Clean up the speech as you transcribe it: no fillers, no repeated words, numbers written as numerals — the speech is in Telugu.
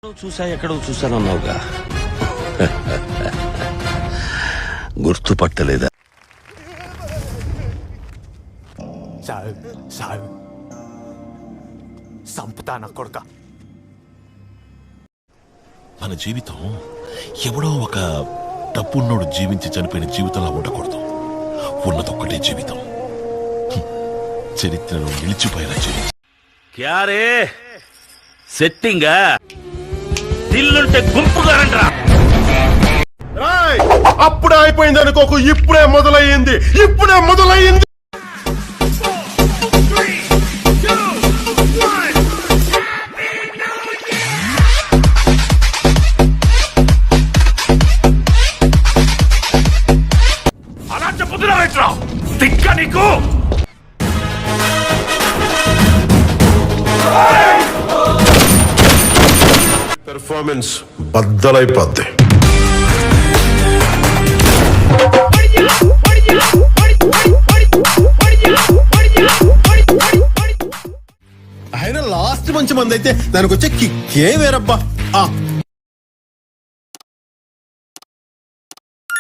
ఎక్కడో చూసానన్నావుగా, గుర్తుపట్టలేదా? సంపుతాన కొడుక. మన జీవితం ఎవడో ఒక డబ్బున్నోడు జీవించి చనిపోయిన జీవితంలా ఉండకూడదు. ఉన్నదొక్కటే జీవితం, చరిత్రలో నిలిచిపోయేలా జీవితం. క్యారే సెట్టింగా దిల్లుంటే గుంపుగా రండ్రా. అప్పుడే అయిపోయింది అనుకోకు, ఇప్పుడే మొదలయ్యింది. అలా చెప్పుతున్నా తిక్క నీకు. పెర్ఫార్మెన్స్ బద్దలైపోద్ది. ఆయన లాస్ట్ మంచి మంది అయితే దానికి వచ్చే కిక్కే వేరబ్బా.